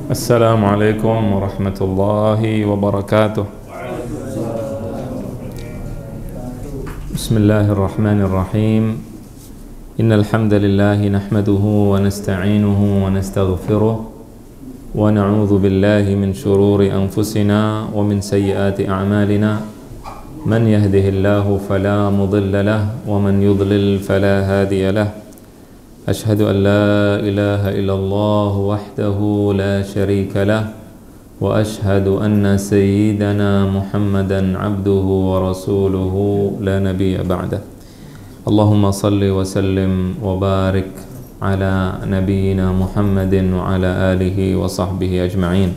Assalamualaikum warahmatullahi wabarakatuh. Bismillahirrahmanirrahim. Innal hamdalillah nahmaduhu wa nasta'inuhu wa nastaghfiruh wa na'udzu billahi min shururi anfusina wa min sayyiati a'malina. Man yahdihillahu fala mudilla lahu wa man yudlil fala hadiya lahu. أشهد أن لا إله إلا الله وحده لا شريك له وأشهد أن سيدنا محمدا عبده ورسوله لا نبي بعده اللهم صل وسلم وبارك على نبينا محمد وعلى آله وصحبه أجمعين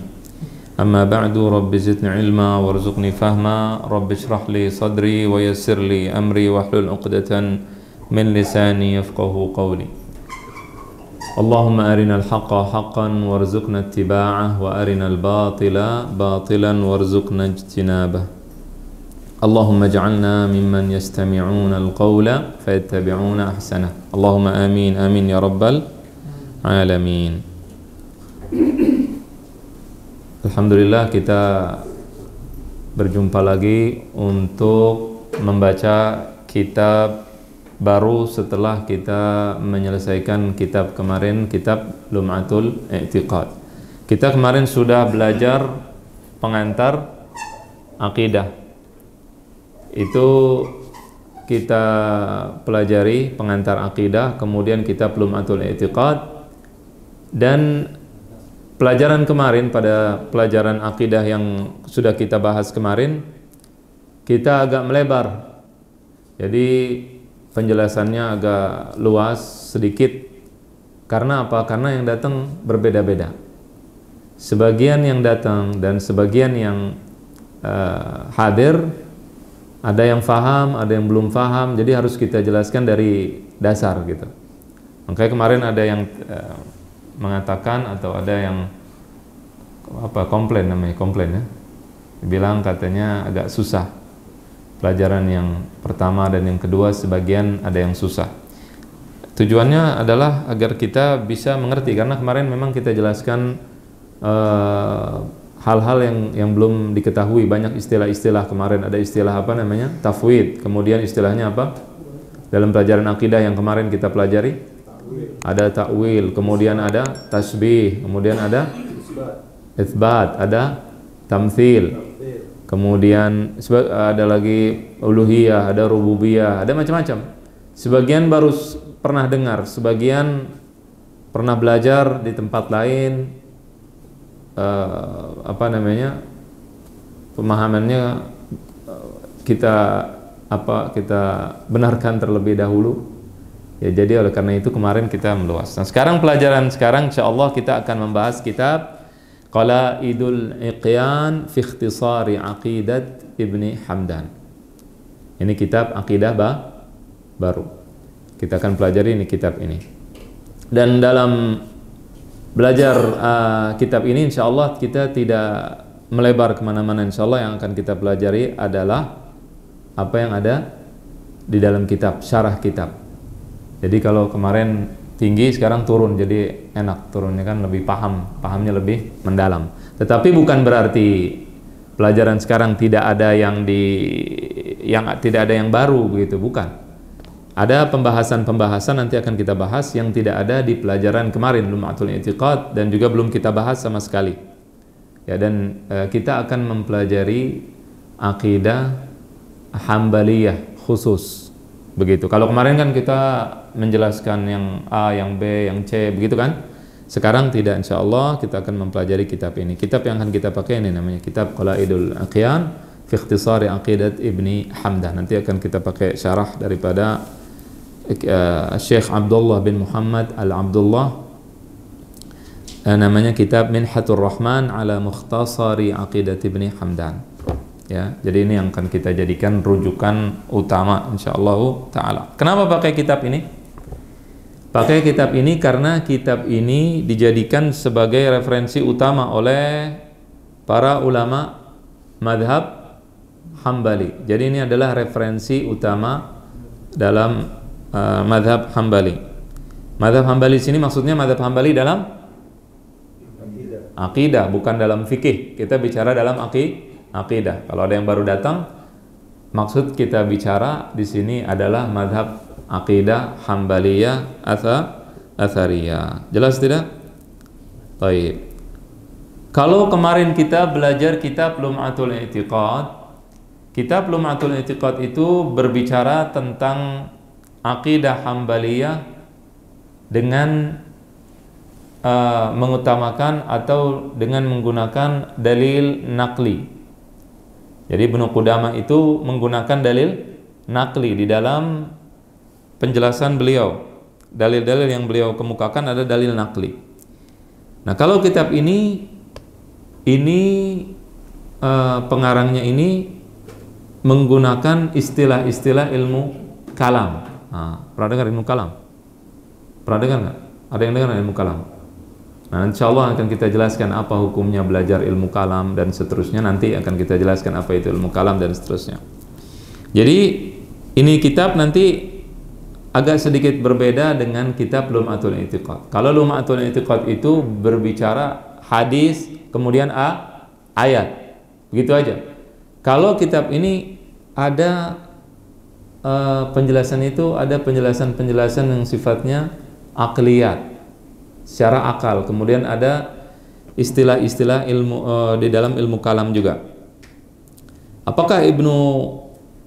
أما بعد رب زدني علما وارزقني فهما رب اشرح لي صدري ويسر لي أمري واحلل عقدة من لساني يفقه قولي اللهم أرنا الحق حقا وارزقنا اتباعه وأرنا الباطل باطلا وارزقنا اجتنابه اللهم اجعلنا ممن يستمعون القول فيتبعون أحسنه اللهم آمين آمين يا رب العالمين. Alhamdulillah kita berjumpa lagi untuk membaca kitab baru setelah kita menyelesaikan kitab kemarin, kitab Lum'atul I'tiqad. Kita kemarin sudah belajar pengantar akidah. Itu kita pelajari pengantar akidah, kemudian kitab Lum'atul I'tiqad. Dan pelajaran kemarin pada pelajaran akidah yang sudah kita bahas kemarin, kita agak melebar. Jadi penjelasannya agak luas sedikit. Karena apa? Karena yang datang berbeda-beda. Sebagian yang datang dan sebagian yang hadir, ada yang faham, ada yang belum faham. Jadi harus kita jelaskan dari dasar gitu. Makanya kemarin ada yang mengatakan atau ada yang komplain, namanya komplain ya. Bilang katanya agak susah. Pelajaran yang pertama dan yang kedua sebagian ada yang susah. Tujuannya adalah agar kita bisa mengerti, karena kemarin memang kita jelaskan hal-hal yang belum diketahui. Banyak istilah-istilah kemarin. Ada istilah apa namanya? Tafwid. Kemudian istilahnya apa? Dalam pelajaran akidah yang kemarin kita pelajari ada ta'wil, kemudian ada tasbih, kemudian ada itsbat, ada tamtsil. Kemudian ada lagi uluhiyah, ada rububiyah, ada macam-macam. Sebagian baru pernah dengar, sebagian pernah belajar di tempat lain. Pemahamannya kita benarkan terlebih dahulu. Ya, jadi oleh karena itu kemarin kita meluas. Nah, sekarang pelajaran sekarang insyaallah kita akan membahas kitab Qala'idul Iqyan fi Ikhtisari Aqidat Ibni Hamdan. Ini kitab akidah baru. Kita akan pelajari ini kitab ini. Dan dalam belajar kitab ini insyaallah kita tidak melebar kemana-mana. Insyaallah yang akan kita pelajari adalah apa yang ada di dalam kitab, syarah kitab. Jadi kalau kemarin tinggi, sekarang turun, jadi enak turunnya kan, lebih pahamnya lebih mendalam. Tetapi bukan berarti pelajaran sekarang tidak ada yang tidak ada yang baru begitu, bukan. Ada pembahasan-pembahasan nanti akan kita bahas yang tidak ada di pelajaran kemarin Lum'atul I'tiqad dan juga belum kita bahas sama sekali. Ya, dan kita akan mempelajari akidah Hambaliyah khusus. Begitu. Kalau kemarin kan kita menjelaskan yang A, yang B, yang C, begitu kan? Sekarang tidak, insyaallah kita akan mempelajari kitab ini. Kitab yang akan kita pakai ini namanya kitab Qala'idul Iqyan fi Ikhtisari Aqidat Ibni Hamdan. Nanti akan kita pakai syarah daripada Syekh Abdullah bin Muhammad Al-Abdullah. Namanya kitab Minhatur Rahman ala Mukhtasari Aqidat Ibni Hamdan. Ya, jadi ini yang akan kita jadikan rujukan utama insyaallah taala. Kenapa pakai kitab ini? Pakai kitab ini karena kitab ini dijadikan sebagai referensi utama oleh para ulama madhab Hambali. Jadi ini adalah referensi utama dalam madhab Hambali. Madhab Hambali sini maksudnya madhab Hambali dalam akidah, bukan dalam fikih. Kita bicara dalam akidah. Kalau ada yang baru datang, maksud kita bicara di sini adalah mazhab akidah Hambaliyah Athariyah. Jelas tidak? Baik. Kalau kemarin kita belajar kitab Lum'atul I'tiqad, kitab Lum'atul I'tiqad itu berbicara tentang akidah Hambaliyah dengan mengutamakan atau dengan menggunakan dalil naqli. Jadi Ibnu Qudamah itu menggunakan dalil naqli di dalam penjelasan beliau. Dalil-dalil yang beliau kemukakan ada dalil naqli. Nah, kalau kitab ini pengarangnya ini menggunakan istilah-istilah ilmu kalam. Pernah dengar ilmu kalam? Pernah dengar nggak? Ada yang dengar ilmu kalam? Nah, insya Allah akan kita jelaskan apa hukumnya belajar ilmu kalam dan seterusnya. Nanti akan kita jelaskan apa itu ilmu kalam dan seterusnya. Jadi ini kitab nanti agak sedikit berbeda dengan kitab Lum'atul I'tiqad. Kalau Lum'atul I'tiqad itu berbicara hadis, kemudian ayat, begitu aja. Kalau kitab ini ada penjelasan itu, ada penjelasan-penjelasan yang sifatnya akliyat, secara akal. Kemudian ada istilah-istilah ilmu di dalam ilmu kalam juga. Apakah Ibnu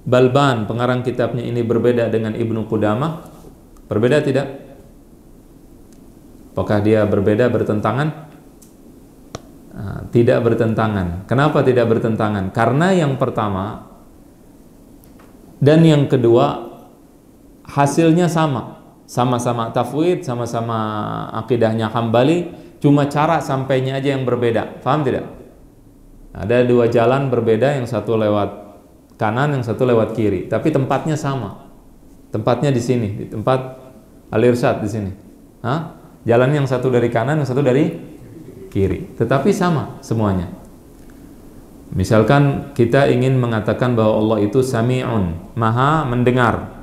Balban, pengarang kitabnya ini berbeda dengan Ibnu Qudamah? Berbeda tidak? Apakah dia berbeda, bertentangan? Tidak bertentangan. Kenapa tidak bertentangan? Karena yang pertama dan yang kedua hasilnya sama. Sama-sama tafwid, sama-sama akidahnya Hambali, cuma cara sampainya aja yang berbeda. Paham tidak? Ada dua jalan berbeda, yang satu lewat kanan, yang satu lewat kiri, tapi tempatnya sama. Tempatnya di sini, di tempat Al-Irsyad di sini. Jalan yang satu dari kanan, yang satu dari kiri, tetapi sama semuanya. Misalkan kita ingin mengatakan bahwa Allah itu Sami'un, Maha mendengar.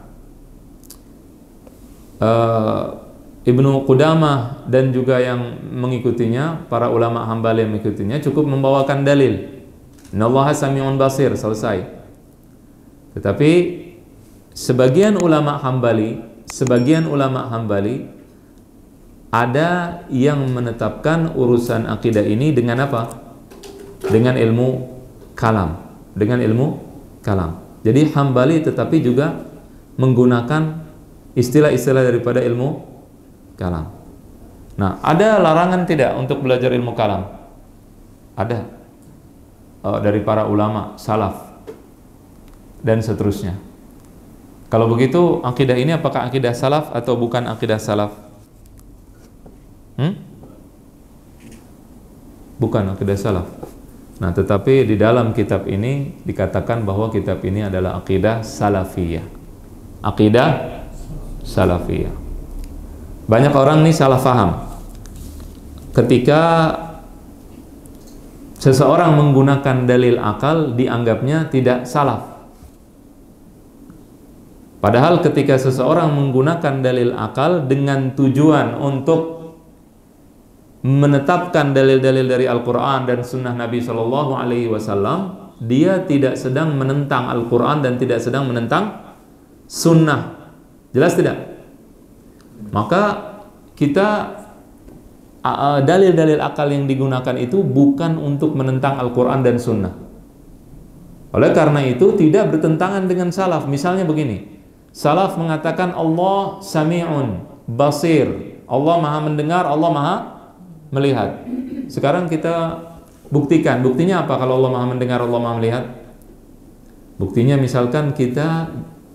Ibnu Qudamah dan juga yang mengikutinya, para ulama Hambali yang mengikutinya, cukup membawakan dalil. Innallaha Sami'un Basir, selesai. Tetapi sebagian ulama Hambali ada yang menetapkan urusan akidah ini dengan apa? Dengan ilmu kalam, Jadi Hambali tetapi juga menggunakan istilah-istilah daripada ilmu kalam. Nah, ada larangan tidak untuk belajar ilmu kalam? Ada. Dari para ulama salaf dan seterusnya. Kalau begitu, akidah ini apakah akidah salaf atau bukan akidah salaf? Bukan akidah salaf. Nah, tetapi di dalam kitab ini dikatakan bahwa kitab ini adalah akidah salafiyah. Akidah salafiyah. Banyak orang nih salah faham ketika seseorang menggunakan dalil akal, dianggapnya tidak salaf. Padahal ketika seseorang menggunakan dalil akal dengan tujuan untuk menetapkan dalil-dalil dari Al-Quran dan Sunnah Nabi Shallallahu Alaihi Wasallam, dia tidak sedang menentang Al-Quran dan tidak sedang menentang Sunnah. Jelas tidak? Maka kita dalil-dalil akal yang digunakan itu bukan untuk menentang Al-Quran dan Sunnah. Oleh karena itu tidak bertentangan dengan salaf. Misalnya begini, salaf mengatakan Allah Sami'un Basir, Allah Maha mendengar, Allah Maha melihat. Sekarang kita buktikan. Buktinya apa kalau Allah Maha mendengar, Allah Maha melihat? Buktinya misalkan kita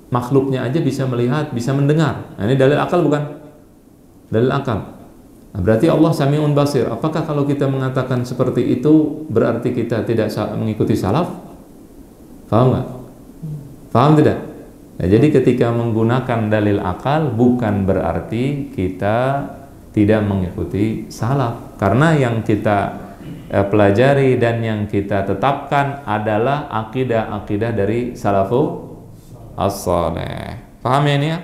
makhluknya aja bisa melihat, bisa mendengar. Nah, ini dalil akal bukan? Dalil akal. Nah, berarti Allah Sami'un Basir. Apakah kalau kita mengatakan seperti itu berarti kita tidak mengikuti salaf? Paham nggak? Paham tidak? Nah, jadi ketika menggunakan dalil akal bukan berarti kita tidak mengikuti salaf. Karena yang kita pelajari dan yang kita tetapkan adalah akidah-akidah dari salafus as-saleh. Paham ya ini ya?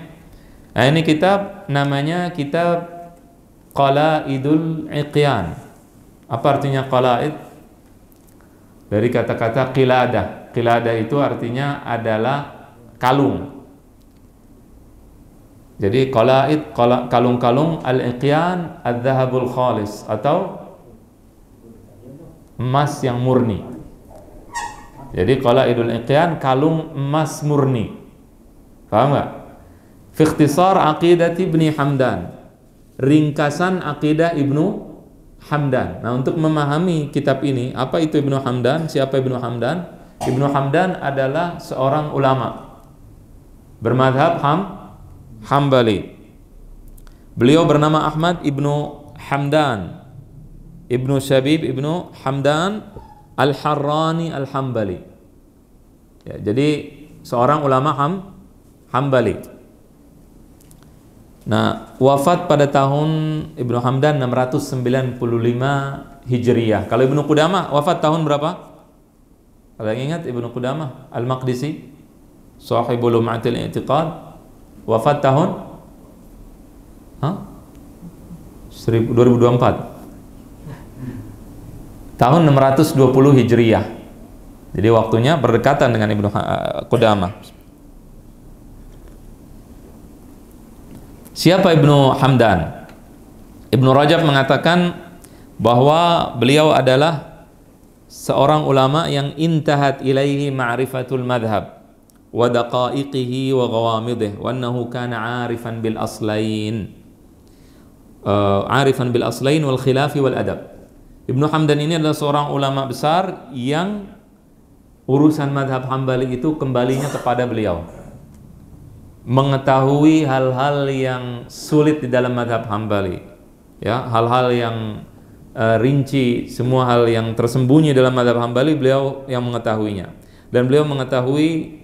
Nah, ini kitab namanya kitab Qala'idul Iqyan. Apa artinya qalaid? Dari kata-kata qiladah. Qiladah itu artinya adalah kalung. Jadi qalaid, kalung-kalung, al-iqyan, adz-dzahabul khalis, atau emas yang murni. Jadi qalaidul iqyan, kalung emas murni. Paham nggak? Fi ikhtisar aqidati Ibni Hamdan, ringkasan akidah Ibnu Hamdan. Nah, untuk memahami kitab ini, apa itu Ibnu Hamdan? Siapa Ibnu Hamdan? Ibnu Hamdan adalah seorang ulama bermadhab Hambali. Beliau bernama Ahmad Ibnu Hamdan Ibnu Syabib Ibnu Hamdan Al-Harrani Al-Hambali. Ya, jadi seorang ulama Hambali. Nah, wafat pada tahun Ibnu Hamdan 695 Hijriyah. Kalau Ibnu Qudamah wafat tahun berapa? Ada yang ingat Ibnu Qudamah Al-Maqdisi, Shahibul Lum'atil I'tiqad, wafat tahun 2024. Tahun 620 Hijriyah. Jadi waktunya berdekatan dengan Ibnu Qudamah. Siapa Ibnu Hamdan? Ibnu Rajab mengatakan bahwa beliau adalah seorang ulama yang intahat ilaihi ma'rifatul madhab wa daqaiqihi wa ghawamidih wa annahu kana 'arifan bil aslain wal khilafi wal adab. Ibnu Hamdan ini adalah seorang ulama besar yang urusan madhab Hambali itu kembalinya kepada beliau. Mengetahui hal-hal yang sulit di dalam madhab Hambali, ya, hal-hal yang rinci, semua hal yang tersembunyi dalam madhab Hambali beliau yang mengetahuinya. Dan beliau mengetahui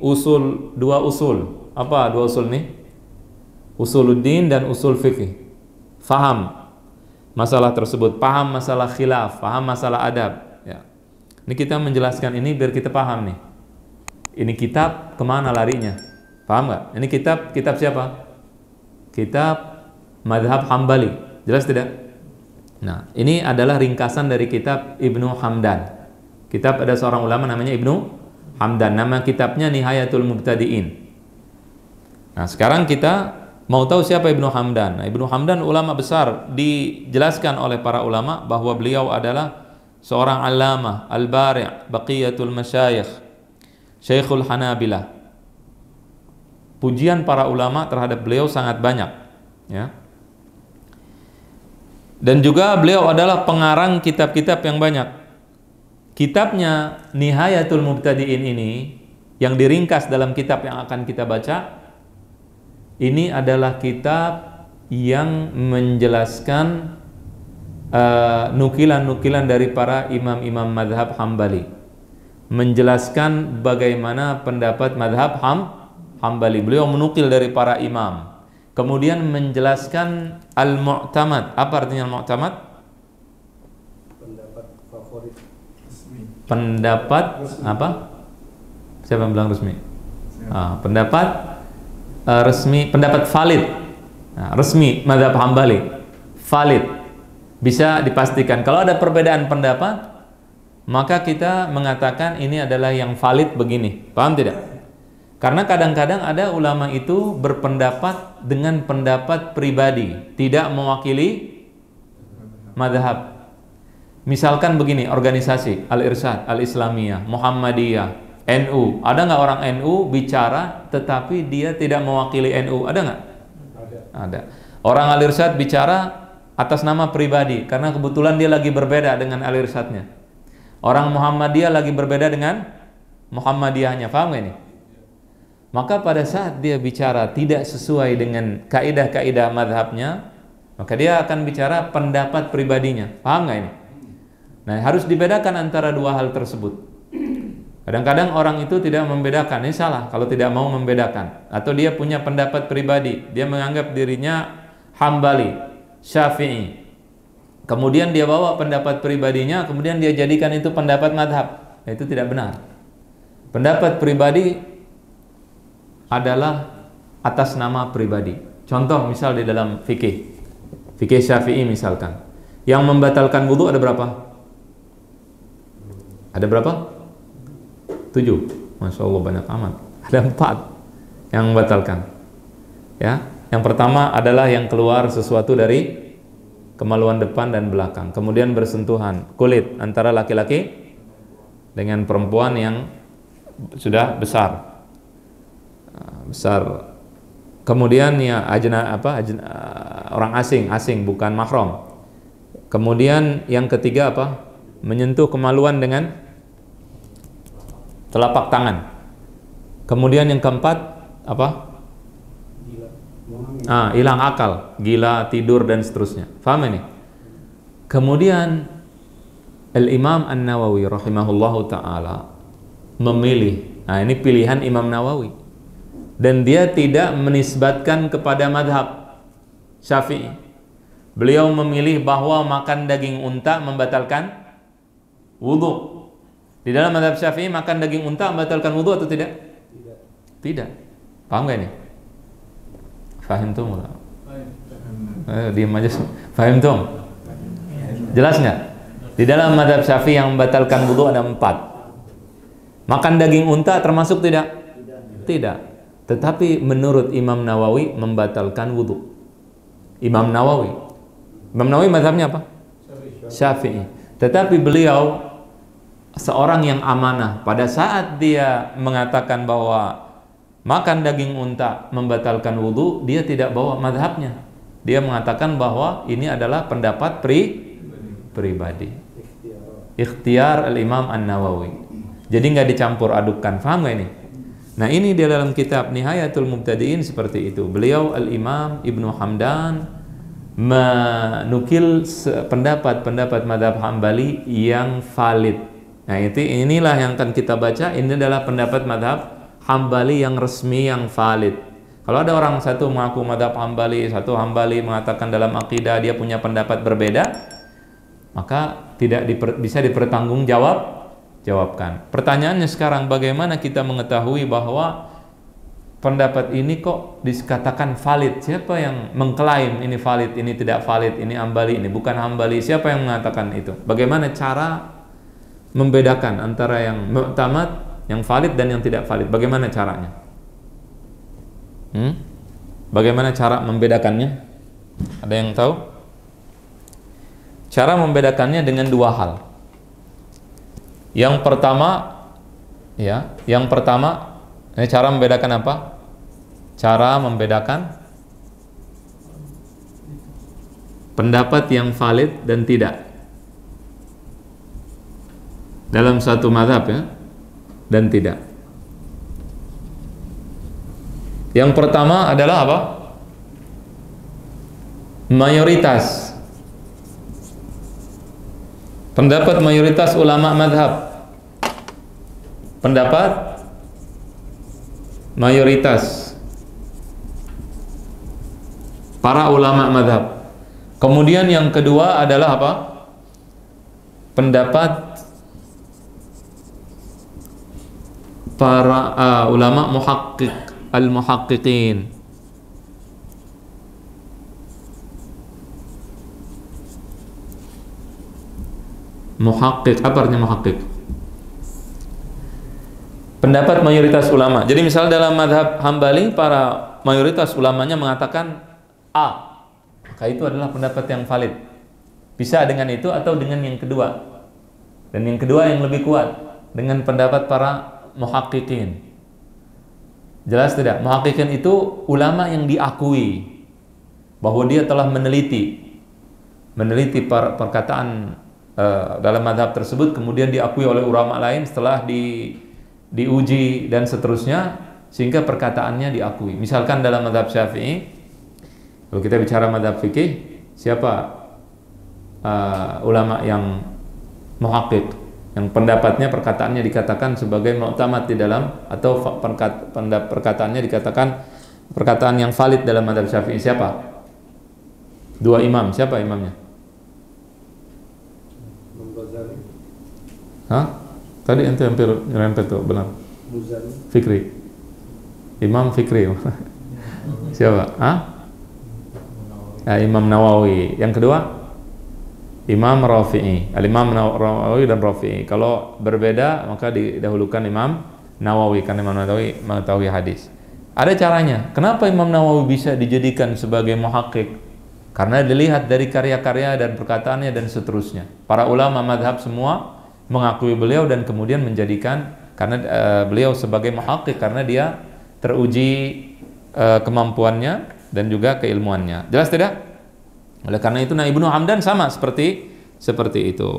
dua usul. Apa dua usul nih? Usuluddin dan usul fikih. Faham masalah tersebut, paham masalah khilaf, paham masalah adab. Ya. Ini kita menjelaskan ini biar kita paham nih. Ini kitab kemana larinya? Paham nggak? Ini kitab siapa? Kitab madhab Hambali. Jelas tidak? Nah, ini adalah ringkasan dari kitab Ibnu Hamdan. Kitab ada seorang ulama namanya Ibnu Hamdan. Nama kitabnya Nihayatul Mubtadi'in. Nah, sekarang kita mau tahu siapa Ibnu Hamdan. Nah, Ibnu Hamdan ulama besar, dijelaskan oleh para ulama bahwa beliau adalah seorang allamah, al-bari', baqiyatul masyayikh, Syekhul Hanabilah. Pujian para ulama terhadap beliau sangat banyak, ya. Dan juga beliau adalah pengarang kitab-kitab yang banyak. Kitabnya Nihayatul Mubtadi'in ini yang diringkas dalam kitab yang akan kita baca, ini adalah kitab yang menjelaskan nukilan-nukilan dari para imam-imam madhab Hambali, menjelaskan bagaimana pendapat madhab Hambali. Beliau menukil dari para imam, kemudian menjelaskan al-mu'tamad. Apa artinya al-mu'tamad? Pendapat favorit resmi. Pendapat apa? Siapa yang bilang resmi? Pendapat resmi, pendapat valid. Nah, resmi madhab Hambali, valid, bisa dipastikan. Kalau ada perbedaan pendapat, maka kita mengatakan ini adalah yang valid begini. Paham tidak? Karena kadang-kadang ada ulama itu berpendapat dengan pendapat pribadi, tidak mewakili madhab. Misalkan begini, organisasi Al-Irsyad, Al-Islamiyah, Muhammadiyah, NU. Ada nggak orang NU bicara tetapi dia tidak mewakili NU? Ada nggak? Ada. Orang Al-Irsyad bicara atas nama pribadi karena kebetulan dia lagi berbeda dengan Al-Irsyadnya. Orang Muhammadiyah lagi berbeda dengan Muhammadiyahnya. Paham nggak ini? Maka pada saat dia bicara tidak sesuai dengan kaidah-kaidah madhabnya, maka dia akan bicara pendapat pribadinya. Paham nggak ini? Nah, harus dibedakan antara dua hal tersebut. Kadang-kadang orang itu tidak membedakan, ini salah kalau tidak mau membedakan. Atau dia punya pendapat pribadi, dia menganggap dirinya Hambali, Syafi'i. Kemudian dia bawa pendapat pribadinya, kemudian dia jadikan itu pendapat madhab. Itu tidak benar. Pendapat pribadi adalah atas nama pribadi. Contoh misal di dalam fikih Syafi'i misalkan, yang membatalkan wudu ada berapa? Ada berapa? 7. Masya Allah banyak amat. Ada 4 yang membatalkan. Ya, yang pertama adalah yang keluar sesuatu dari kemaluan depan dan belakang, kemudian bersentuhan kulit antara laki-laki dengan perempuan yang sudah besar. Kemudian ya orang asing bukan mahram. Kemudian yang ketiga apa? Menyentuh kemaluan dengan telapak tangan. Kemudian yang keempat apa? Hilang akal, gila, tidur dan seterusnya. Faham ini? Kemudian Al-Imam An-Nawawi rahimahullahu ta'ala memilih, ini pilihan Imam Nawawi, dan dia tidak menisbatkan kepada madhab Syafi'i. Beliau memilih bahwa makan daging unta membatalkan wudhu. Di dalam madhab Syafi'i makan daging unta membatalkan wudhu atau tidak? Tidak. Paham gak ini? Fahim tuh? Diam aja. Fahim tuh? Jelas nggak? Di dalam madhab Syafi'i yang membatalkan wudhu ada 4. Makan daging unta termasuk tidak? Tidak. Tetapi menurut Imam Nawawi membatalkan wudhu. Imam Nawawi madhabnya apa? Syafi'i. Tetapi beliau seorang yang amanah. Pada saat dia mengatakan bahwa makan daging unta membatalkan wudhu, dia tidak bawa madhabnya. Dia mengatakan bahwa ini adalah pendapat pribadi. Ikhtiar Al-Imam An-Nawawi. Jadi nggak dicampur adukan. Faham nggak ini? Nah, ini di dalam kitab Nihayatul Mubtadi'in seperti itu. Beliau Al-Imam Ibnu Hamdan menukil pendapat madhab Hambali yang valid. Nah, inilah yang akan kita baca. Ini adalah pendapat madhab Hambali yang resmi, yang valid. Kalau ada orang satu mengaku madhab Hambali, satu Hambali mengatakan dalam akidah dia punya pendapat berbeda, maka tidak bisa dipertanggungjawabkan. Pertanyaannya sekarang, bagaimana kita mengetahui bahwa pendapat ini kok dikatakan valid? Siapa yang mengklaim ini valid, ini tidak valid, ini Hambali, ini bukan Hambali? Siapa yang mengatakan itu? Bagaimana cara membedakan antara yang mu'tamad, yang valid dan yang tidak valid? Bagaimana caranya? Bagaimana cara membedakannya? Ada yang tahu? Cara membedakannya dengan 2 hal. Yang pertama, ini cara membedakan apa? Cara membedakan pendapat yang valid dan tidak dalam satu mazhab, ya, dan tidak. Yang pertama adalah apa? Mayoritas. Pendapat mayoritas ulama madhab. Pendapat mayoritas para ulama madhab. Kemudian yang kedua adalah apa? Pendapat para ulama muhaqqiq, al-muhaqqiqin. Muhaqqiq, apa artinya muhaqqiq? Pendapat mayoritas ulama. Jadi misal dalam madhab Hambali, para mayoritas ulamanya mengatakan A, maka itu adalah pendapat yang valid. Bisa dengan itu atau dengan yang kedua. Dan yang kedua yang lebih kuat, dengan pendapat para muhaqqiqin. Jelas tidak? Muhaqqiqin itu ulama yang diakui bahwa dia telah meneliti perkataan dalam madhab tersebut, kemudian diakui oleh ulama lain setelah diuji dan seterusnya, sehingga perkataannya diakui. Misalkan dalam madhab Syafi'i, kalau kita bicara madhab fikih, siapa ulama yang muhaqqiq, yang pendapatnya, perkataannya dikatakan sebagai mu'tamad di dalam, atau perkataannya dikatakan perkataan yang valid dalam madhab Syafi'i? Siapa? 2 imam. Siapa imamnya? Tadi ente hampir nyerempet tuh, benar. Fikri. Imam Fikri. Siapa? Imam Nawawi. Yang kedua? Imam Rafi'i, Al-Imam Nawawi dan Rafi'i. Kalau berbeda maka didahulukan Imam Nawawi karena Imam Nawawi mengetahui hadis. Ada caranya. Kenapa Imam Nawawi bisa dijadikan sebagai muhakkik? Karena dilihat dari karya-karya dan perkataannya dan seterusnya. Para ulama madhab semua mengakui beliau dan kemudian menjadikan karena beliau sebagai muhakkik karena dia teruji kemampuannya dan juga keilmuannya. Jelas tidak? Oleh karena itu Ibnu Hamdan sama seperti itu.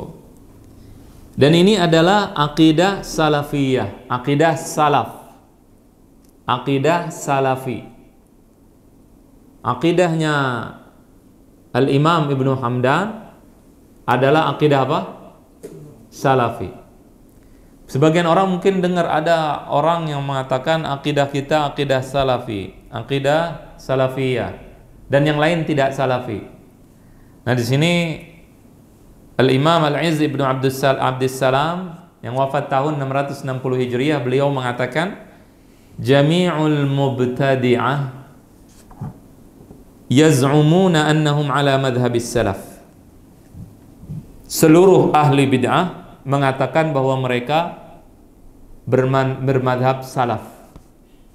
Dan ini adalah akidah salafiyah, akidah salaf, akidah salafi. Akidahnya Al-Imam Ibnu Hamdan adalah akidah apa? Salafi. Sebagian orang mungkin dengar ada orang yang mengatakan akidah kita akidah salafi, akidah salafiyah, dan yang lain tidak salafi. Nah di sini Al-Imam Al-Izz Ibnu Abdussalam yang wafat tahun 660 Hijriah, beliau mengatakan jami'ul mubtadi'ah yaz'umuna annahum ala madhhabis salaf. Seluruh ahli bid'ah mengatakan bahwa mereka bermadhab salaf.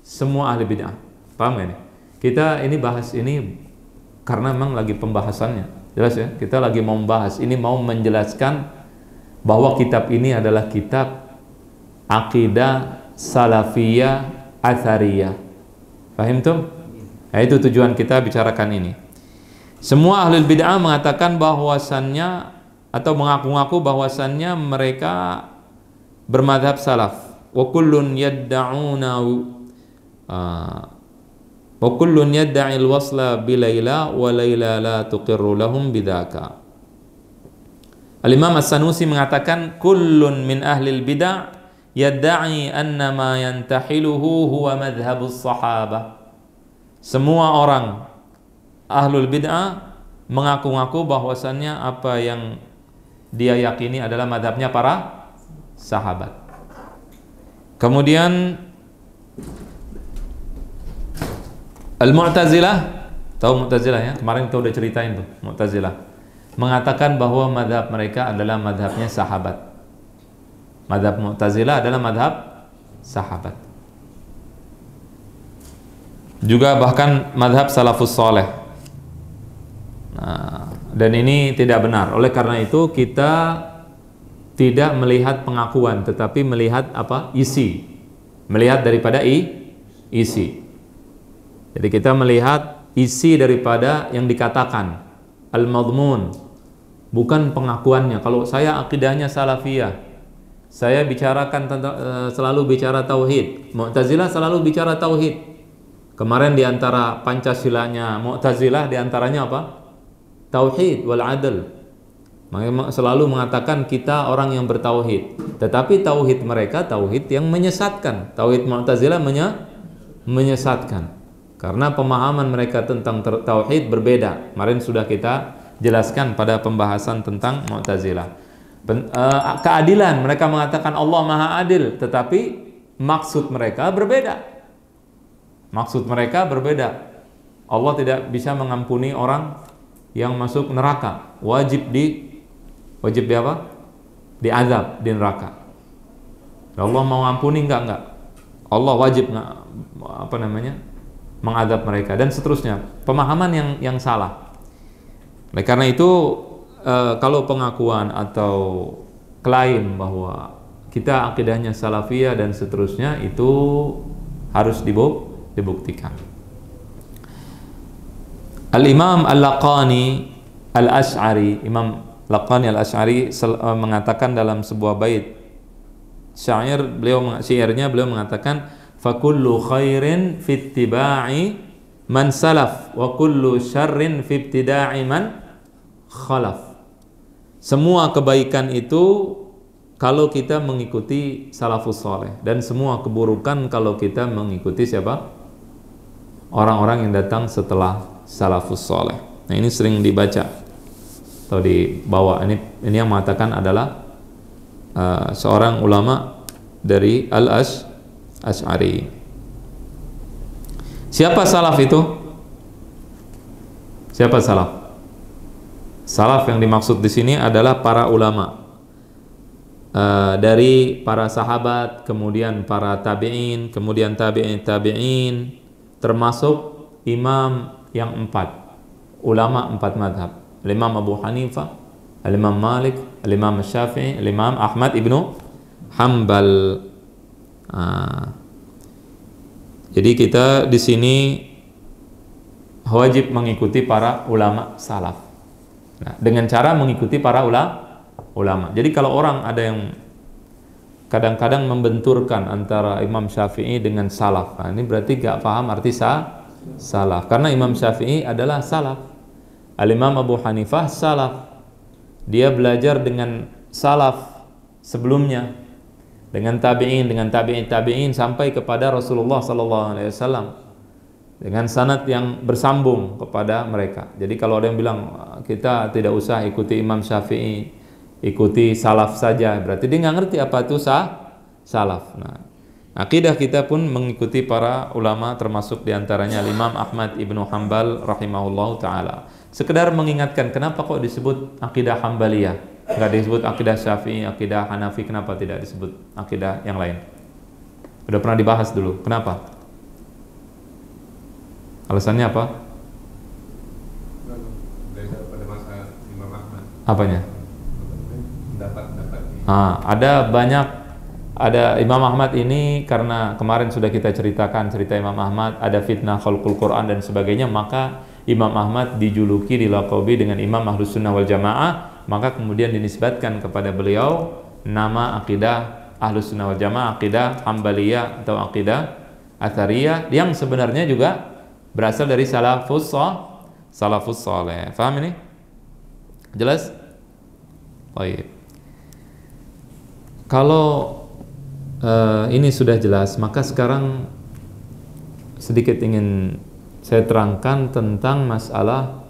Semua ahli bid'ah. Paham gak nih? Kita ini bahas ini karena memang lagi pembahasannya. Jelas ya, kita lagi mau membahas ini, mau menjelaskan bahwa kitab ini adalah kitab akidah salafiyah athariyah. Paham tuh? Nah, itu tujuan kita bicarakan ini. Semua ahli bid'ah mengatakan bahwasannya atau mengaku-ngaku bahwasannya mereka bermadhab salaf. Wa kullun yadda'una wa kullun yadda'i al-wasla bi Laila wa Laila la tuqirru lahum bidzaka. Al-Imam As-Sanusi mengatakan kullun min ahli al-bid'ah yadda'i anna ma yantahiluhu huwa madhhabus sahabah. Semua orang ahlul bid'ah mengaku-ngaku bahwasannya apa yang dia yakini adalah madhabnya para sahabat. Kemudian Al-Mu'tazilah, tahu Mu'tazilah ya? Kemarin kita udah ceritain tuh, Mu'tazilah mengatakan bahwa madhab mereka adalah madhabnya sahabat. Madhab Mu'tazilah adalah madhab sahabat. Juga bahkan madhab salafus soleh. Nah, dan ini tidak benar. Oleh karena itu kita tidak melihat pengakuan, tetapi melihat apa? Isi. Melihat daripada isi. Jadi kita melihat isi daripada yang dikatakan, al-madmun, bukan pengakuannya. Kalau saya akidahnya salafiyah, saya bicarakan selalu bicara tauhid. Mu'tazilah selalu bicara tauhid. Kemarin diantara Pancasilanya Mu'tazilah diantaranya apa? Tauhid wal adl. Mereka selalu mengatakan kita orang yang bertauhid. Tetapi tauhid mereka tauhid yang menyesatkan. Tauhid Mu'tazilah menyesatkan. Karena pemahaman mereka tentang tauhid berbeda. Kemarin sudah kita jelaskan pada pembahasan tentang Mu'tazilah. Keadilan, mereka mengatakan Allah Maha Adil, tetapi maksud mereka berbeda. Maksud mereka berbeda. Allah tidak bisa mengampuni orang yang masuk neraka. Wajib di apa? Diazab di neraka. Allah mau ampuni enggak? Allah wajib mengadab mereka dan seterusnya. Pemahaman yang salah. Oleh karena itu kalau pengakuan atau klaim bahwa kita akidahnya salafiyah dan seterusnya itu harus dibuktikan. Al-Imam Al-Laqani Al-Ash'ari, Imam Laqani Al-Ash'ari mengatakan dalam sebuah bait syairnya beliau mengatakan fakullu khairin fi ittiba'i man salaf wa kullu syarrin fi ibtida'i man khalaf. Semua kebaikan itu kalau kita mengikuti salafus saleh, dan semua keburukan kalau kita mengikuti siapa? Orang-orang yang datang setelah salafus saleh. Nah, ini sering dibaca atau dibawa. Ini yang mengatakan adalah seorang ulama dari Al-Ash'ari. Siapa salaf itu? Siapa salaf? Salaf yang dimaksud di sini adalah para ulama. Dari para sahabat, kemudian para tabi'in, kemudian tabi'in, termasuk imam yang 4, ulama 4 madhab, Imam Abu Hanifah, Imam Malik, Imam Syafi'i, Imam Ahmad ibnu Hanbal. Jadi kita di sini wajib mengikuti para ulama salaf. Nah, dengan cara mengikuti para ulama. Jadi kalau orang ada yang kadang-kadang membenturkan antara Imam Syafi'i dengan salaf, nah, ini berarti gak paham arti salaf. Karena Imam Syafi'i adalah salaf, Al-Imam Abu Hanifah salaf. Dia belajar dengan salaf sebelumnya, dengan tabi'in sampai kepada Rasulullah SAW dengan sanad yang bersambung kepada mereka. Jadi kalau ada yang bilang kita tidak usah ikuti Imam Syafi'i, ikuti salaf saja, berarti dia nggak ngerti apa itu salaf. Nah, akidah kita pun mengikuti para ulama, termasuk diantaranya Imam Ahmad ibnu Hanbal rahimahullahu taala. Sekedar mengingatkan, kenapa kok disebut akidah Hanbaliyah, nggak disebut akidah Syafi'i, akidah Hanafi, kenapa tidak disebut akidah yang lain? Udah pernah dibahas dulu, kenapa? Alasannya apa? Pada masa Imam Ahmad. Apanya? Pendapat. Ada Imam Ahmad ini, karena kemarin sudah kita ceritakan cerita Imam Ahmad, ada fitnah khalqul Quran dan sebagainya, maka Imam Ahmad dijuluki, dilaqabi dengan Imam Ahlus Sunnah wal Jamaah, maka kemudian dinisbatkan kepada beliau nama akidah Ahlus Sunnah wal Jamaah, akidah Hanbaliyah atau akidah Athariyah, yang sebenarnya juga berasal dari salafus saleh. Faham ini? Jelas? Baik. Kalau ini sudah jelas, maka sekarang sedikit ingin saya terangkan tentang masalah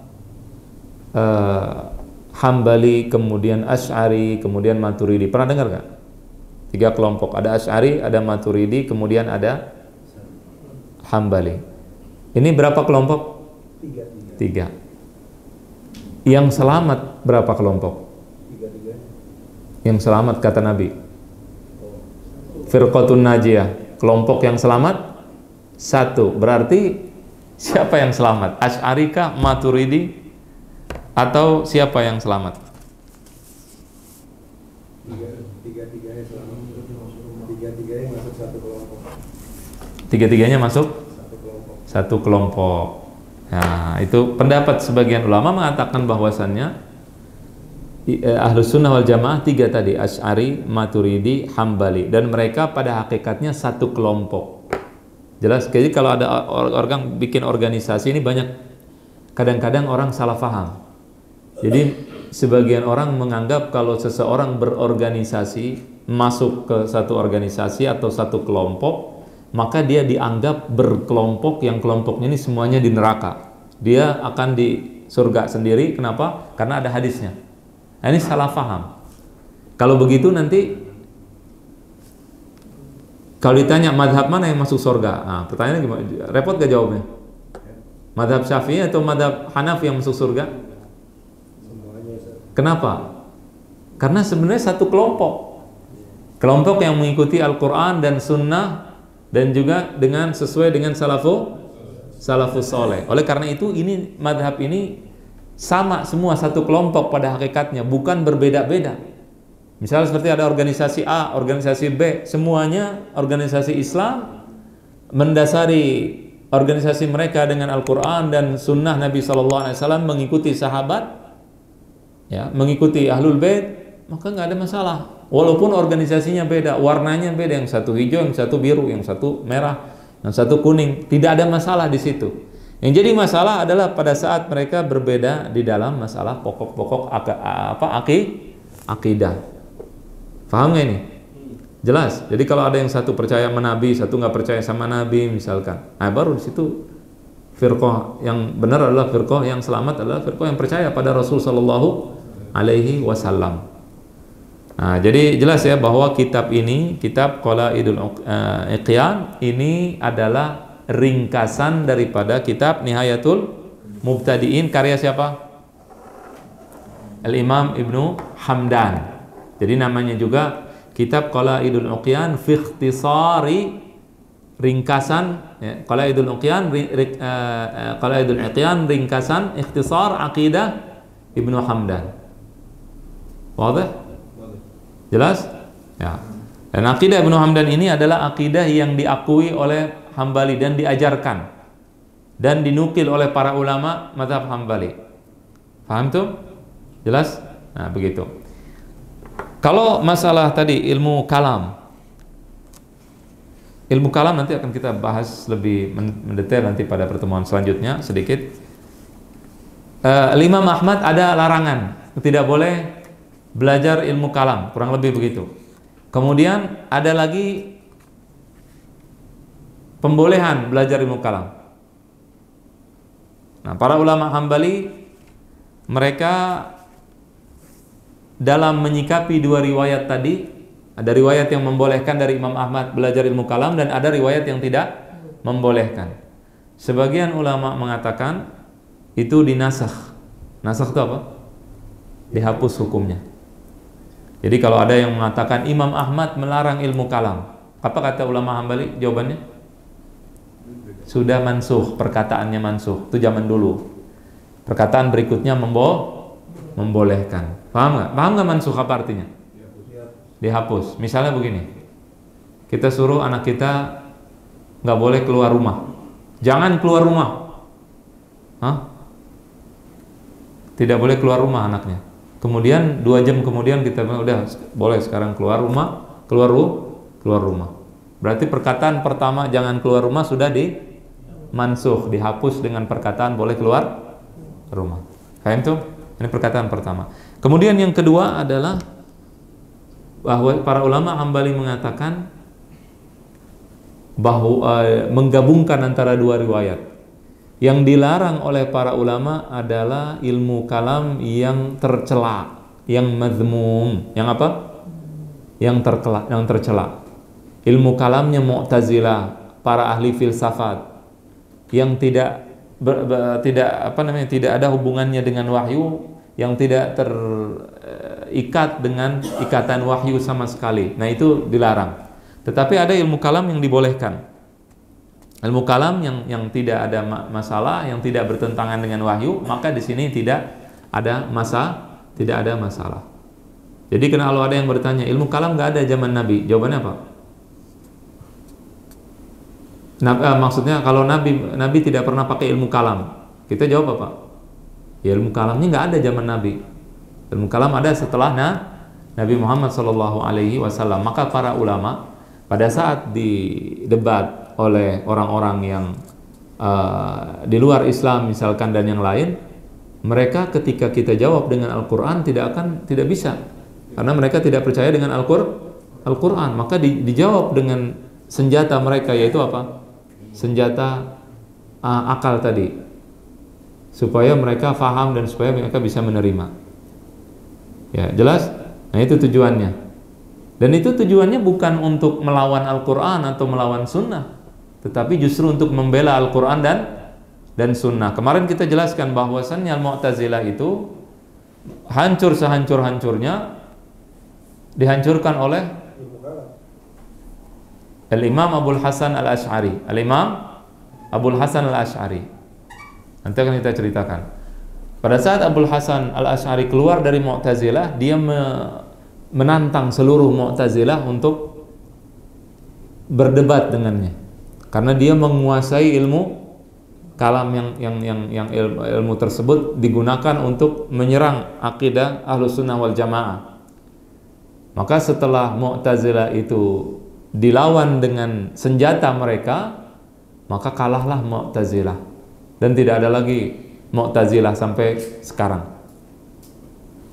Hambali, kemudian Asy'ari, kemudian Maturidi. Pernah dengar nggak? 3 kelompok, ada Asy'ari, ada Maturidi, kemudian ada Hambali. Ini berapa kelompok? 3. Yang selamat berapa kelompok? 3. Yang selamat kata Nabi, Firqatun Najiyah, kelompok yang selamat 1. Berarti siapa yang selamat? Asy'ari kah, Maturidi, atau siapa yang selamat? Tiga-tiganya selamat. Tiga-tiganya masuk 1 kelompok. Tiga-tiganya masuk 1 kelompok. Nah, itu pendapat sebagian ulama mengatakan bahwasannya Ahlus Sunnah wal Jamaah 3 tadi, Asy'ari, Maturidi, Hambali, dan mereka pada hakikatnya 1 kelompok. Jelas. Jadi kalau ada orang bikin organisasi ini, banyak kadang-kadang orang salah paham. Jadi sebagian orang menganggap kalau seseorang berorganisasi, masuk ke satu organisasi atau 1 kelompok, maka dia dianggap berkelompok, yang kelompoknya ini semuanya di neraka. Dia akan di surga sendiri. Kenapa? Karena ada hadisnya. Nah, ini salah paham. Kalau begitu nanti kalau ditanya madhab mana yang masuk surga, nah, pertanyaannya gimana? Repot gak jawabnya? Madhab Syafi'i atau madhab Hanafi yang masuk surga? Kenapa? Karena sebenarnya 1 kelompok. Kelompok yang mengikuti Al-Quran dan Sunnah, dan juga sesuai dengan salafus soleh. Oleh karena itu, ini madhab ini sama semua, 1 kelompok pada hakikatnya, bukan berbeda-beda. Misalnya seperti ada organisasi A, organisasi B, semuanya organisasi Islam, mendasari organisasi mereka dengan Al-Quran dan Sunnah Nabi SAW, mengikuti sahabat, ya, mengikuti Ahlul Bait, maka nggak ada masalah. Walaupun organisasinya beda, warnanya beda, yang satu hijau, yang satu biru, yang satu merah, yang satu kuning, tidak ada masalah di situ. Yang jadi masalah adalah pada saat mereka berbeda di dalam masalah pokok-pokok akidah. Paham nggak ini? Jelas. Jadi kalau ada yang satu percaya sama Nabi, satu nggak percaya sama Nabi misalkan, nah baru di situ firqah yang benar adalah firqah yang selamat, adalah firqah yang percaya pada Rasul Sallallahu Alaihi Wasallam. Nah, jadi jelas ya bahwa kitab ini, kitab Qalaidul Iqyan, ini adalah ringkasan daripada kitab Nihayatul Mubtadi'in, karya siapa? Al-Imam Ibnu Hamdan. Jadi namanya juga kitab Qalaidul Uqyan fi ikhtisari ringkasan, ya, Qalaidul Uqyan ringkasan ikhtisar aqidah Ibnu Hamdan. Wadah? Jelas? Ya. Dan aqidah Ibnu Hamdan ini adalah aqidah yang diakui oleh Hambali dan diajarkan dan dinukil oleh para ulama mazhab Hambali. Paham tuh? Jelas? Nah, begitu. Kalau masalah tadi ilmu kalam nanti akan kita bahas lebih mendetail nanti pada pertemuan selanjutnya sedikit. Imam Ahmad ada larangan, tidak boleh belajar ilmu kalam, kurang lebih begitu. Kemudian ada lagi pembolehan belajar ilmu kalam. Nah, para ulama Hambali mereka dalam menyikapi dua riwayat tadi, ada riwayat yang membolehkan dari Imam Ahmad belajar ilmu kalam dan ada riwayat yang tidak membolehkan. Sebagian ulama mengatakan itu dinasakh. Nasakh itu apa? Dihapus hukumnya. Jadi kalau ada yang mengatakan Imam Ahmad melarang ilmu kalam, apa kata ulama Hambali? Jawabannya sudah mansukh, perkataannya mansukh. Itu zaman dulu. Perkataan berikutnya membolehkan. Paham nggak? Paham nggak mansukh apa artinya? Dihapus. Misalnya begini, kita suruh anak kita nggak boleh keluar rumah, jangan keluar rumah. Hah? Tidak boleh keluar rumah anaknya. Kemudian 2 jam kemudian kita bilang udah boleh sekarang keluar rumah, keluar rumah. Berarti perkataan pertama jangan keluar rumah sudah dimansukh, dihapus dengan perkataan boleh keluar rumah. Paham tuh? Ini perkataan pertama. Kemudian yang kedua adalah bahwa para ulama Hambali mengatakan bahwa menggabungkan antara dua riwayat. Yang dilarang oleh para ulama adalah ilmu kalam yang tercela, yang mazmum, yang apa? Yang tercela. Ilmu kalamnya Mu'tazilah, para ahli filsafat yang tidak ada hubungannya dengan wahyu, yang tidak terikat dengan ikatan wahyu sama sekali. Nah, itu dilarang. Tetapi ada ilmu kalam yang dibolehkan. Ilmu kalam yang tidak ada masalah, yang tidak bertentangan dengan wahyu, maka di sini tidak ada masalah. Jadi kalau ada yang bertanya, ilmu kalam nggak ada zaman Nabi, jawabannya apa? Maksudnya kalau Nabi tidak pernah pakai ilmu kalam, kita jawab apa? Ya, ilmu kalamnya nggak ada zaman Nabi. Ilmu kalam ada setelah Nabi Muhammad SAW. Maka para ulama pada saat didebat oleh orang-orang yang di luar Islam misalkan dan yang lain, mereka ketika kita jawab dengan Al-Quran tidak bisa, karena mereka tidak percaya dengan Al-Quran. Maka dijawab dengan senjata mereka, yaitu apa? Senjata akal tadi, supaya mereka faham dan supaya mereka bisa menerima. Ya, jelas? Nah, itu tujuannya. Dan itu tujuannya bukan untuk melawan Al-Quran atau melawan Sunnah, tetapi justru untuk membela Al-Quran dan Sunnah. Kemarin kita jelaskan bahwasannya Al-Mu'tazilah itu hancur sehancur-hancurnya dihancurkan oleh Al-Imam Abul Hasan Al-Ash'ari. Al-Imam Abul Hasan Al-Ash'ari. Nanti akan kita ceritakan. Pada saat Abul Hasan Al-Ash'ari keluar dari Mu'tazilah, dia menantang seluruh Mu'tazilah untuk berdebat dengannya, karena dia menguasai ilmu kalam yang ilmu tersebut digunakan untuk menyerang akidah Ahlus Sunnah wal Jamaah. Maka setelah Mu'tazilah itu dilawan dengan senjata mereka, maka kalahlah Mu'tazilah dan tidak ada lagi Mu'tazilah sampai sekarang.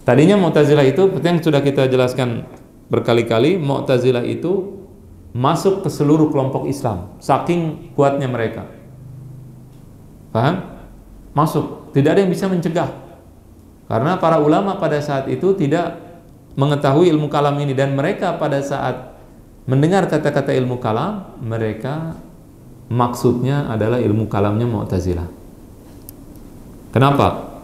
Tadinya Mu'tazilah itu seperti yang sudah kita jelaskan berkali-kali, Mu'tazilah itu masuk ke seluruh kelompok Islam, saking kuatnya mereka. Paham? Masuk, tidak ada yang bisa mencegah. Karena para ulama pada saat itu tidak mengetahui ilmu kalam ini, dan mereka pada saat mendengar kata-kata ilmu kalam, mereka maksudnya adalah ilmu kalamnya Mu'tazilah. Kenapa?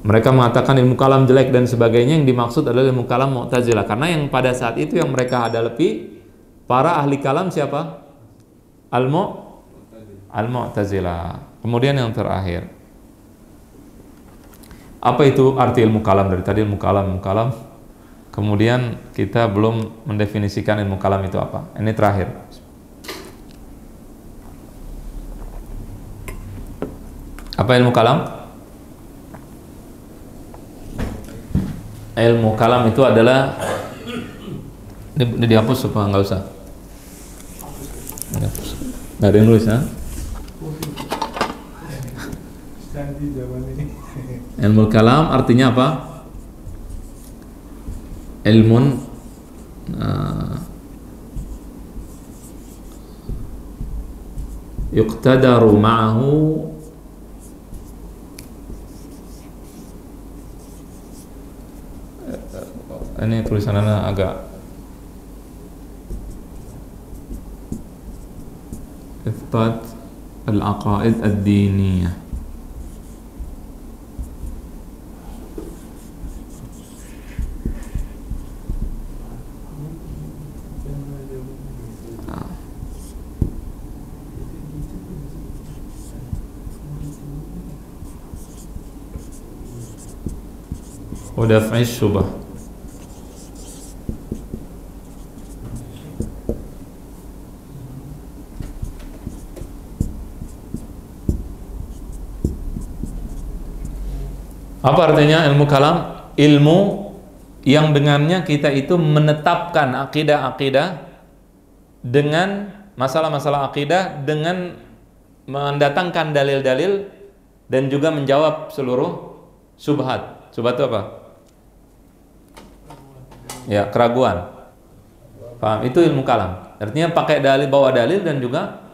Mereka mengatakan ilmu kalam jelek dan sebagainya. Yang dimaksud adalah ilmu kalam Mu'tazilah. Karena yang pada saat itu yang mereka hadapi para ahli kalam siapa? Al-Mu'tazilah. Kemudian yang terakhir, apa itu arti ilmu kalam? Dari tadi ilmu kalam. Kemudian kita belum mendefinisikan ilmu kalam itu apa. Ini terakhir. Apa ilmu kalam? Ilmu kalam itu adalah, ini dihapus apa nggak usah? Nggak ada yang nulis, ha? Ilmu kalam artinya apa? Ilmun yuqtadaru ma'ahu ini tulisannya agak Itsbat al-aqaid ad-diniyah. Wa daf'i syubah. Apa artinya ilmu kalam? Ilmu yang dengannya kita itu menetapkan akidah-akidah dengan masalah-masalah akidah dengan mendatangkan dalil-dalil dan juga menjawab seluruh syubhat. Syubhat itu apa? Ya, keraguan. Paham? Itu ilmu kalam. Artinya pakai dalil, bawa dalil dan juga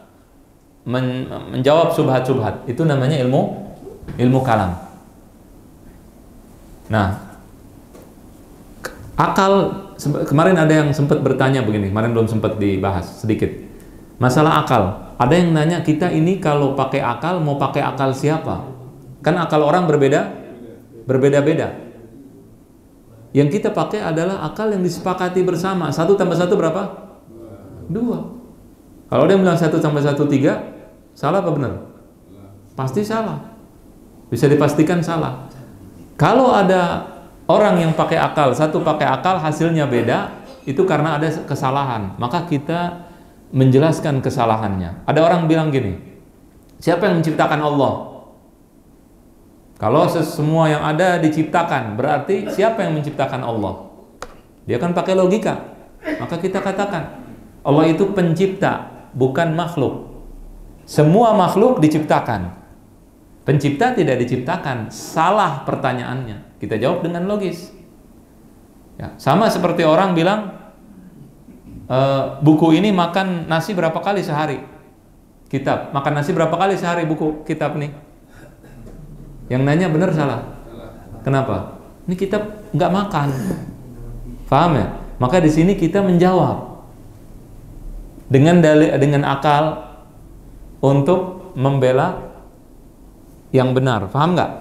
menjawab syubhat-syubhat. Itu namanya ilmu kalam. Nah, akal, kemarin ada yang sempat bertanya begini, kemarin belum sempat dibahas sedikit. Masalah akal, ada yang nanya kita ini kalau pakai akal mau pakai akal siapa? Kan akal orang berbeda-beda. Yang kita pakai adalah akal yang disepakati bersama. 1 tambah 1 berapa? 2. Kalau ada yang bilang 1 tambah 1 3, salah apa benar? Pasti salah. Bisa dipastikan salah. Kalau ada orang yang pakai akal, satu pakai akal hasilnya beda, itu karena ada kesalahan. Maka kita menjelaskan kesalahannya. Ada orang bilang gini, siapa yang menciptakan Allah? Kalau semua yang ada diciptakan, berarti siapa yang menciptakan Allah? Dia kan pakai logika. Maka kita katakan, Allah itu pencipta, bukan makhluk. Semua makhluk diciptakan. Pencipta tidak diciptakan. Salah pertanyaannya. Kita jawab dengan logis. Ya, sama seperti orang bilang, buku ini makan nasi berapa kali sehari? Kitab, makan nasi berapa kali sehari buku kitab nih? Yang nanya benar salah? Kenapa? Ini kitab nggak makan. Paham ya? Maka di sini kita menjawab dengan dalil, dengan akal untuk membela yang benar. Paham nggak?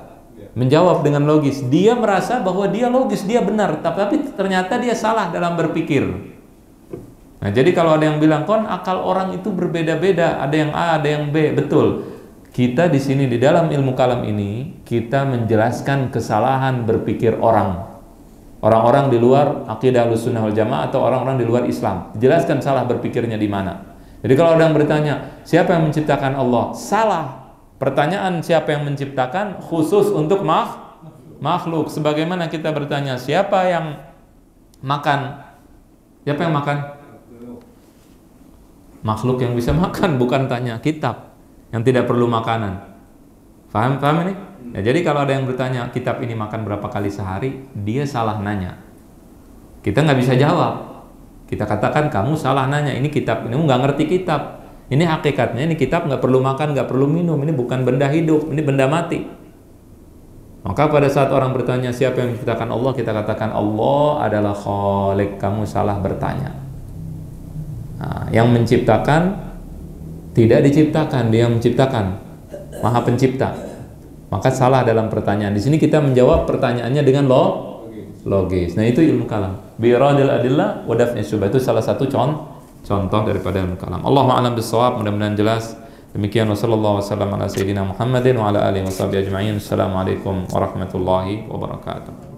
Menjawab dengan logis. Dia merasa bahwa dia logis, dia benar, tapi ternyata dia salah dalam berpikir. Nah, jadi kalau ada yang bilang kon akal orang itu berbeda-beda, ada yang A, ada yang B, betul. Kita di sini di dalam ilmu kalam ini kita menjelaskan kesalahan berpikir orang-orang di luar akidah Ahlussunnah wal Jamaah atau orang-orang di luar Islam. Jelaskan salah berpikirnya di mana. Jadi kalau ada yang bertanya, siapa yang menciptakan Allah? Salah. Pertanyaan siapa yang menciptakan khusus untuk makhluk. Sebagaimana kita bertanya, siapa yang makan? Siapa yang makan? Makhluk yang bisa makan, bukan tanya kitab yang tidak perlu makanan. Paham ini? Ya, jadi kalau ada yang bertanya kitab ini makan berapa kali sehari, dia salah nanya. Kita nggak bisa jawab. Kita katakan kamu salah nanya. Ini kitab, ini nggak ngerti kitab. Ini hakikatnya, ini kitab nggak perlu makan, nggak perlu minum. Ini bukan benda hidup, ini benda mati. Maka pada saat orang bertanya siapa yang menciptakan Allah, kita katakan Allah adalah Khalik. Kamu salah bertanya. Nah, yang menciptakan tidak diciptakan, dia yang menciptakan, Maha Pencipta. maka salah dalam pertanyaan. Di sini kita menjawab pertanyaannya dengan logis. Nah, itu ilmu kalam. Bi iradil adillah wa daf'i syubhat, itu salah satu contoh daripada ilmu kalam. Allahu a'lam bissawab, mudah-mudahan jelas. Demikian, wasallallahu wasallam ala sayyidina Muhammadin wa ala alihi washabihi ajma'in. Assalamualaikum warahmatullahi wabarakatuh.